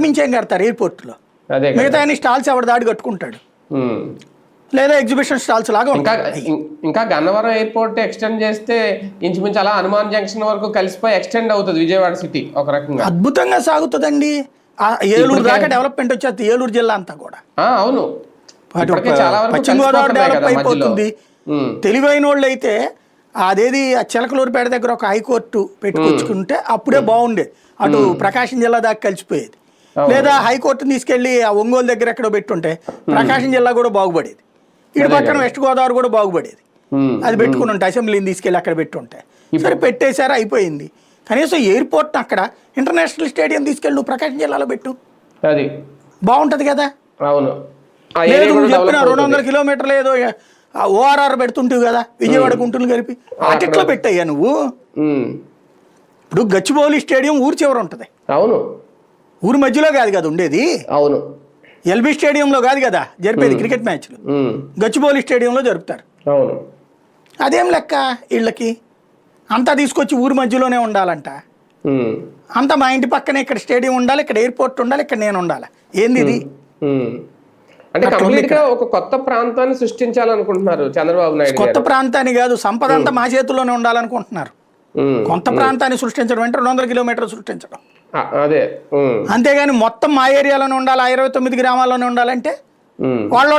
మించేం కడతారు ఎయిర్పోర్ట్లో. మిగతా స్టాల్స్ ఎవరి దాడి కట్టుకుంటాడు, లేదా ఎగ్జిబిషన్ స్టాల్స్ లాగా ఇంకా గన్నవరం ఎయిర్పోర్ట్ ఎక్స్టెండ్ చేస్తే ఇంచుమించు అలా హనుమాన్ జంక్షన్ వరకు కలిసిపోయి ఎక్స్టెండ్ అవుతుంది విజయవాడ సిటీ ఒక రకంగా అద్భుతంగా సాగుతుందండి. ఏలూరు దాకా డెవలప్మెంట్ వచ్చేది, ఏలూరు జిల్లా అంతా కూడా. అవును, పశ్చిమ గోదావరి డెవలప్ అయిపోతుంది. తెలివైన వాళ్ళు అయితే అదేది చిలకలూరుపేట దగ్గర ఒక హైకోర్టు పెట్టుకొచ్చుకుంటే అప్పుడే బాగుండేది, అటు ప్రకాశం జిల్లా దాకా కలిసిపోయేది. లేదా హైకోర్టుని తీసుకెళ్లి ఆ ఒంగోలు దగ్గర ఎక్కడో పెట్టుంటే ప్రకాశం జిల్లా కూడా బాగుపడేది, ఇటు పక్కన వెస్ట్ గోదావరి కూడా బాగుపడేది. అది పెట్టుకుని ఉంటే అసెంబ్లీని తీసుకెళ్ళి అక్కడ పెట్టుంటే సరే పెట్టేశారు, అయిపోయింది. కనీసం ఎయిర్పోర్ట్ అక్కడ ఇంటర్నేషనల్ స్టేడియం తీసుకెళ్ళి నువ్వు ప్రకాశం జిల్లాలో పెట్టు, అది బాగుంటది కదా. అవును, లేదు నువ్వు చెప్పిన 200 కిలోమీటర్లు ఏదో ఓఆర్ఆర్ పెడుతుంటావు కదా విజయవాడ గుంటూరు కలిపి, అటిట్లో పెట్టయ్యా నువ్వు. ఇప్పుడు గచ్చిబౌలి స్టేడియం ఊరు చివర ఉంటది, అవును, ఊరు మధ్యలో కాదు కదా ఉండేది. అవును, ఎల్బీ స్టేడియంలో కాదు కదా జరిపేది క్రికెట్ మ్యాచ్లు, గచ్చిబౌలి స్టేడియంలో జరుపుతారు. అవును, అదేం లెక్క వీళ్ళకి, అంతా తీసుకొచ్చి ఊరు మధ్యలోనే ఉండాలంట. అంతా మా ఇంటి పక్కనే ఇక్కడ స్టేడియం ఉండాలి, ఇక్కడ ఎయిర్పోర్ట్ ఉండాలి, ఇక్కడ నేను ఉండాలి. ఏంది ఇది? అంటే కంప్లీట్ గా ఒక కొత్త ప్రాంతాన్ని సృష్టించాలనుకుంటున్నారు చంద్రబాబు నాయుడు. కొత్త ప్రాంతాన్ని కాదు, సంపద అంతా మా చేతుల్లోనే ఉండాలనుకుంటున్నారు. కొత్త ప్రాంతాన్ని సృష్టించడం అంటే 200 కిలోమీటర్లు సృష్టించడం, అదే. అంతేగాని మొత్తం మా ఏరియాలోనే ఉండాలి, 29 గ్రామాల్లోనే ఉండాలంటే వాళ్ళ